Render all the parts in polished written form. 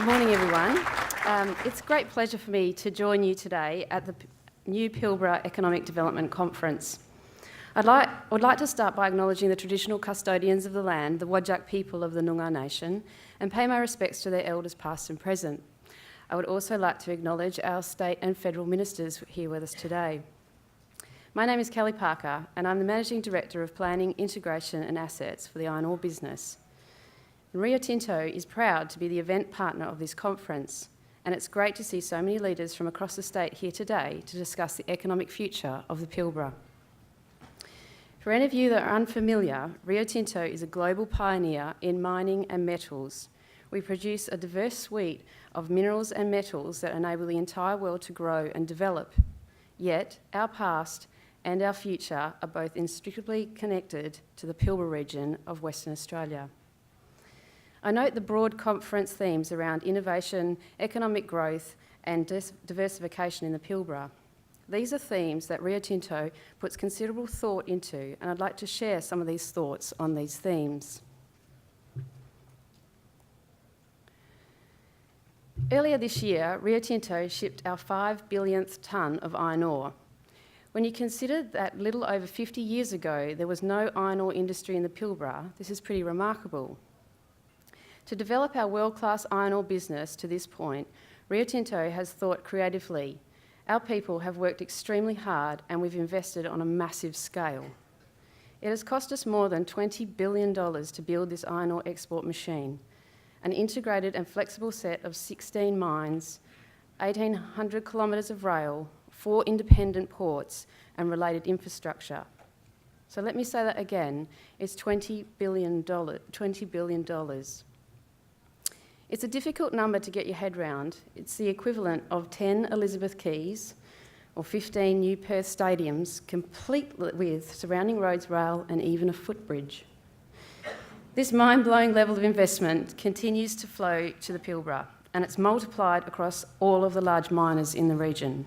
Good morning, everyone. It's a great pleasure for me to join you today at the new Pilbara Economic Development Conference. Would like to start by acknowledging the traditional custodians of the land, the Whadjuk people of the Noongar Nation, and pay my respects to their elders past and present. I would also like to acknowledge our state and federal ministers here with us today. My name is Kellie Parker, and I'm the Managing Director of Planning, Integration and Assets for the iron ore business. Rio Tinto is proud to be the event partner of this conference, and it's great to see so many leaders from across the state here today to discuss the economic future of the Pilbara. For any of you that are unfamiliar, Rio Tinto is a global pioneer in mining and metals. We produce a diverse suite of minerals and metals that enable the entire world to grow and develop. Yet, our past and our future are both inextricably connected to the Pilbara region of Western Australia. I note the broad conference themes around innovation, economic growth and diversification in the Pilbara. These are themes that Rio Tinto puts considerable thought into, and I'd like to share some of these thoughts on these themes. Earlier this year, Rio Tinto shipped our 5 billionth tonne of iron ore. When you consider that little over 50 years ago there was no iron ore industry in the Pilbara, this is pretty remarkable. To develop our world-class iron ore business to this point, Rio Tinto has thought creatively. Our people have worked extremely hard and we've invested on a massive scale. It has cost us more than $20 billion to build this iron ore export machine, an integrated and flexible set of 16 mines, 1,800 kilometres of rail, 4 independent ports and related infrastructure. So let me say that again, it's $20 billion. It's a difficult number to get your head round. It's the equivalent of 10 Elizabeth Quays or 15 new Perth stadiums, complete with surrounding roads, rail and even a footbridge. This mind-blowing level of investment continues to flow to the Pilbara, and it's multiplied across all of the large miners in the region.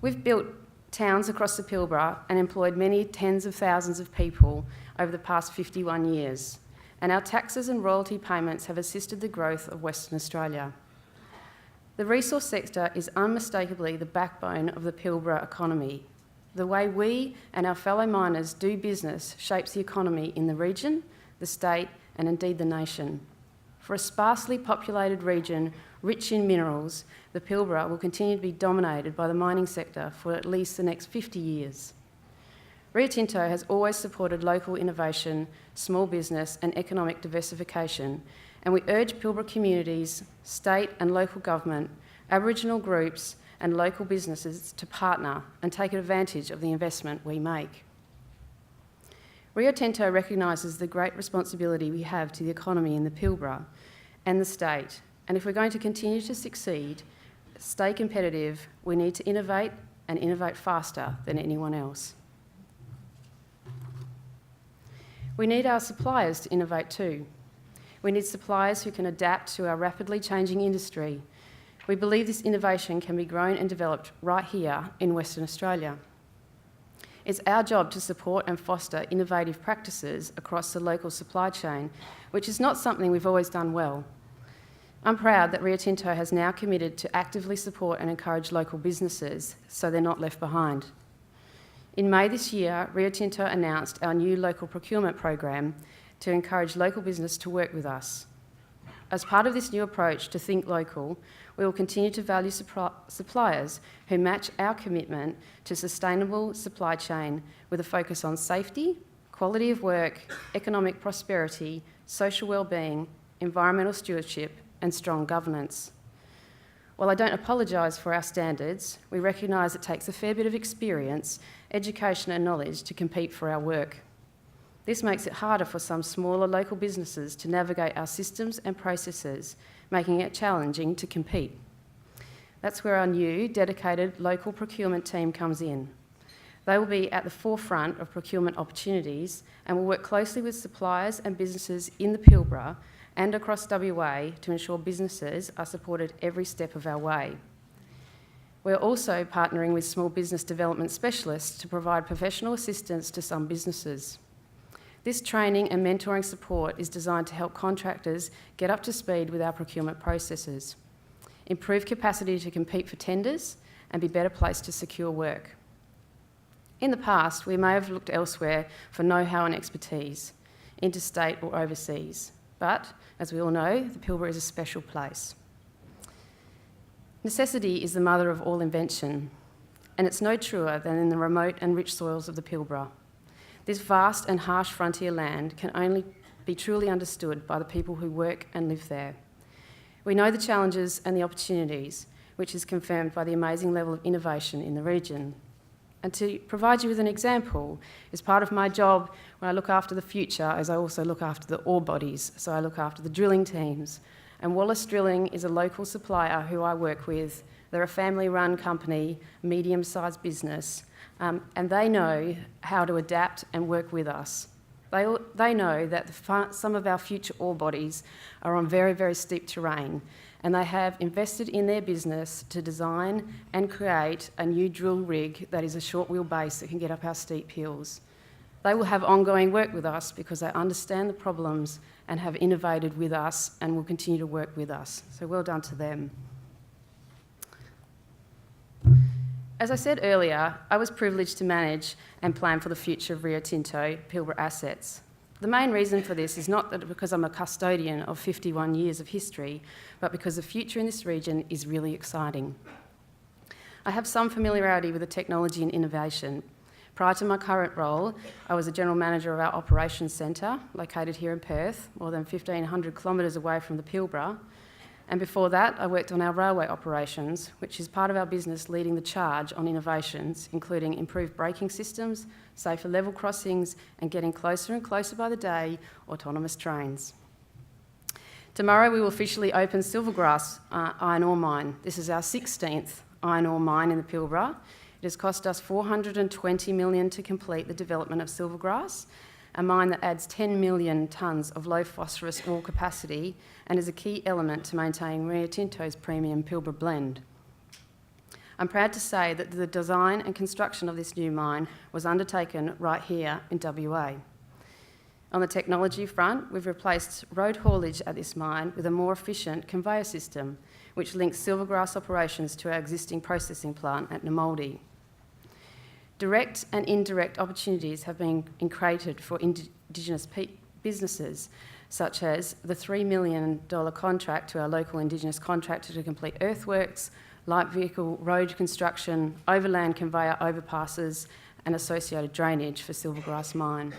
We've built towns across the Pilbara and employed many tens of thousands of people over the past 51 years, and our taxes and royalty payments have assisted the growth of Western Australia. The resource sector is unmistakably the backbone of the Pilbara economy. The way we and our fellow miners do business shapes the economy in the region, the state, and indeed the nation. For a sparsely populated region rich in minerals, the Pilbara will continue to be dominated by the mining sector for at least the next 50 years. Rio Tinto has always supported local innovation, small business and economic diversification, and we urge Pilbara communities, state and local government, Aboriginal groups and local businesses to partner and take advantage of the investment we make. Rio Tinto recognises the great responsibility we have to the economy in the Pilbara and the state, and if we're going to continue to succeed, stay competitive, we need to innovate and innovate faster than anyone else. We need our suppliers to innovate too. We need suppliers who can adapt to our rapidly changing industry. We believe this innovation can be grown and developed right here in Western Australia. It's our job to support and foster innovative practices across the local supply chain, which is not something we've always done well. I'm proud that Rio Tinto has now committed to actively support and encourage local businesses so they're not left behind. In May this year, Rio Tinto announced our new local procurement program to encourage local business to work with us. As part of this new approach to think local, we will continue to value suppliers who match our commitment to sustainable supply chain with a focus on safety, quality of work, economic prosperity, social wellbeing, environmental stewardship and strong governance. While I don't apologise for our standards, we recognise it takes a fair bit of experience, education and knowledge to compete for our work. This makes it harder for some smaller local businesses to navigate our systems and processes, making it challenging to compete. That's where our new, dedicated local procurement team comes in. They will be at the forefront of procurement opportunities and will work closely with suppliers and businesses in the Pilbara and across WA to ensure businesses are supported every step of our way. We're also partnering with small business development specialists to provide professional assistance to some businesses. This training and mentoring support is designed to help contractors get up to speed with our procurement processes, improve capacity to compete for tenders, and be better placed to secure work. In the past, we may have looked elsewhere for know-how and expertise, interstate or overseas, but as we all know, the Pilbara is a special place. Necessity is the mother of all invention, and it's no truer than in the remote and rich soils of the Pilbara. This vast and harsh frontier land can only be truly understood by the people who work and live there. We know the challenges and the opportunities, which is confirmed by the amazing level of innovation in the region. And to provide you with an example, as part of my job when I look after the future, as I also look after the ore bodies, so I look after the drilling teams. And Wallace Drilling is a local supplier who I work with. They're a family-run company, medium-sized business, and they know how to adapt and work with us. They know that some of our future ore bodies are on very, very steep terrain, and they have invested in their business to design and create a new drill rig that is a short wheelbase that can get up our steep hills. They will have ongoing work with us because they understand the problems and have innovated with us and will continue to work with us. So well done to them. As I said earlier, I was privileged to manage and plan for the future of Rio Tinto Pilbara assets. The main reason for this is not that because I'm a custodian of 51 years of history, but because the future in this region is really exciting. I have some familiarity with the technology and innovation. Prior to my current role, I was a general manager of our operations centre, located here in Perth, more than 1,500 kilometres away from the Pilbara. And before that, I worked on our railway operations, which is part of our business leading the charge on innovations, including improved braking systems, safer level crossings, and getting closer and closer by the day, autonomous trains. Tomorrow we will officially open Silvergrass iron ore mine. This is our 16th iron ore mine in the Pilbara. It has cost us $420 million to complete the development of Silvergrass, a mine that adds 10 million tonnes of low phosphorus ore capacity and is a key element to maintain Rio Tinto's premium Pilbara blend. I'm proud to say that the design and construction of this new mine was undertaken right here in WA. On the technology front, we've replaced road haulage at this mine with a more efficient conveyor system, which links Silvergrass operations to our existing processing plant at Nammuldi. Direct and indirect opportunities have been created for Indigenous businesses, such as the $3 million contract to our local Indigenous contractor to complete earthworks, light vehicle road construction, overland conveyor overpasses, and associated drainage for Silvergrass mine.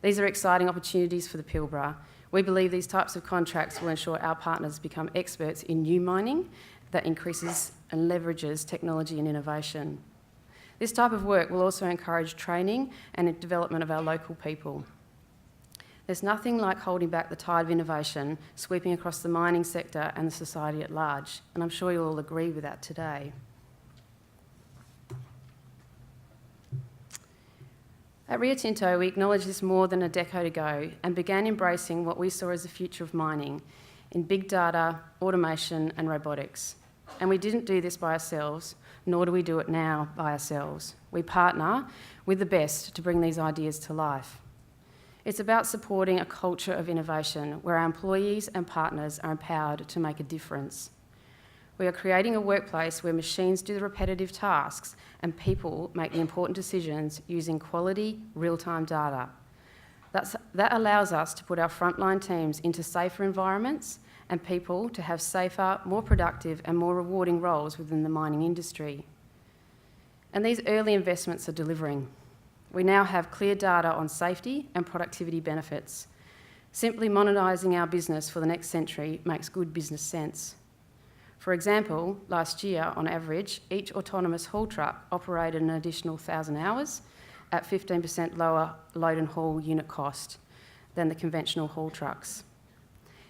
These are exciting opportunities for the Pilbara. We believe these types of contracts will ensure our partners become experts in new mining that increases and leverages technology and innovation. This type of work will also encourage training and development of our local people. There's nothing like holding back the tide of innovation sweeping across the mining sector and the society at large, and I'm sure you'll all agree with that today. At Rio Tinto, we acknowledged this more than a decade ago and began embracing what we saw as the future of mining in big data, automation and robotics. And we didn't do this by ourselves, nor do we do it now by ourselves. We partner with the best to bring these ideas to life. It's about supporting a culture of innovation where our employees and partners are empowered to make a difference. We are creating a workplace where machines do the repetitive tasks and people make the important decisions using quality, real-time data. That allows us to put our frontline teams into safer environments and people to have safer, more productive and more rewarding roles within the mining industry. And these early investments are delivering. We now have clear data on safety and productivity benefits. Simply modernising our business for the next century makes good business sense. For example, last year, on average, each autonomous haul truck operated an additional 1,000 hours at 15% lower load and haul unit cost than the conventional haul trucks.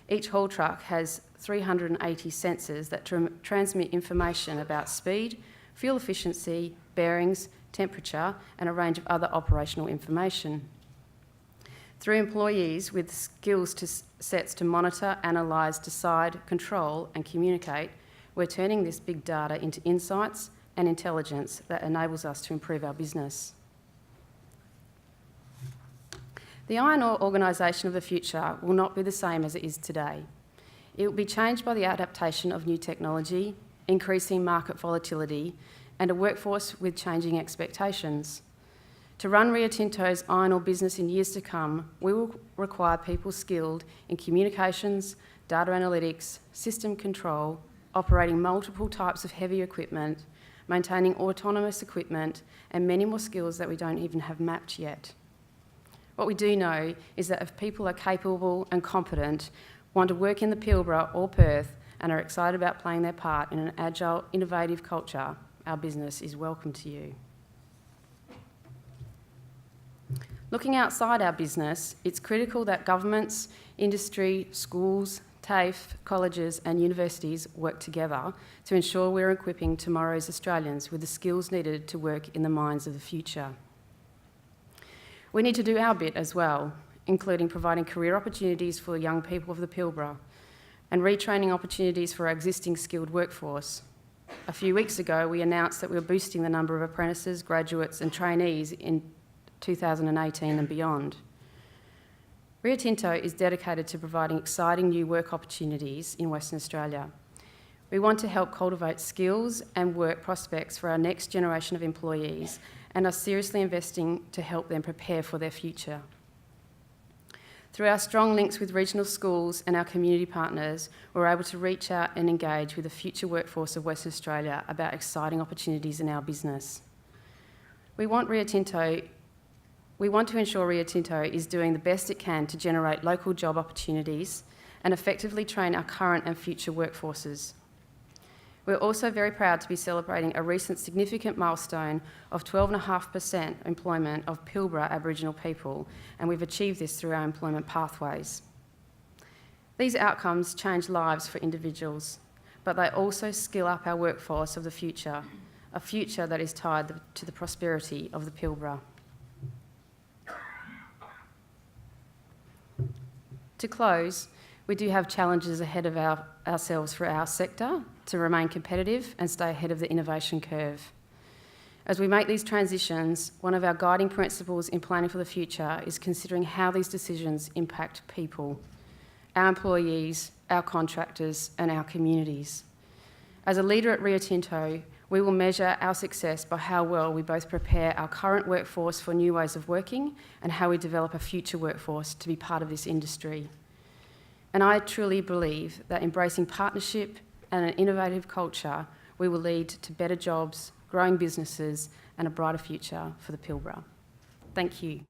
Each haul truck has 380 sensors that transmit information about speed, fuel efficiency, bearings, temperature, and a range of other operational information. Through employees with skills sets to monitor, analyse, decide, control, and communicate, we're turning this big data into insights and intelligence that enables us to improve our business. The iron ore organisation of the future will not be the same as it is today. It will be changed by the adaptation of new technology, increasing market volatility, and a workforce with changing expectations. To run Rio Tinto's iron ore business in years to come, we will require people skilled in communications, data analytics, system control, operating multiple types of heavy equipment, maintaining autonomous equipment, and many more skills that we don't even have mapped yet. What we do know is that if people are capable and competent, want to work in the Pilbara or Perth, and are excited about playing their part in an agile, innovative culture, our business is welcome to you. Looking outside our business, it's critical that governments, industry, schools, TAFE, colleges and universities work together to ensure we're equipping tomorrow's Australians with the skills needed to work in the mines of the future. We need to do our bit as well, including providing career opportunities for young people of the Pilbara and retraining opportunities for our existing skilled workforce. A few weeks ago, we announced that we were boosting the number of apprentices, graduates and trainees in 2018 and beyond. Rio Tinto is dedicated to providing exciting new work opportunities in Western Australia. We want to help cultivate skills and work prospects for our next generation of employees and are seriously investing to help them prepare for their future. Through our strong links with regional schools and our community partners, we're able to reach out and engage with the future workforce of Western Australia about exciting opportunities in our business. We want to ensure Rio Tinto is doing the best it can to generate local job opportunities and effectively train our current and future workforces. We're also very proud to be celebrating a recent significant milestone of 12.5% employment of Pilbara Aboriginal people, and we've achieved this through our employment pathways. These outcomes change lives for individuals, but they also skill up our workforce of the future, a future that is tied to the prosperity of the Pilbara. To close, we do have challenges ahead of ourselves for our sector to remain competitive and stay ahead of the innovation curve. As we make these transitions, one of our guiding principles in planning for the future is considering how these decisions impact people, our employees, our contractors, and our communities. As a leader at Rio Tinto, we will measure our success by how well we both prepare our current workforce for new ways of working and how we develop a future workforce to be part of this industry. And I truly believe that embracing partnership and an innovative culture, we will lead to better jobs, growing businesses, and a brighter future for the Pilbara. Thank you.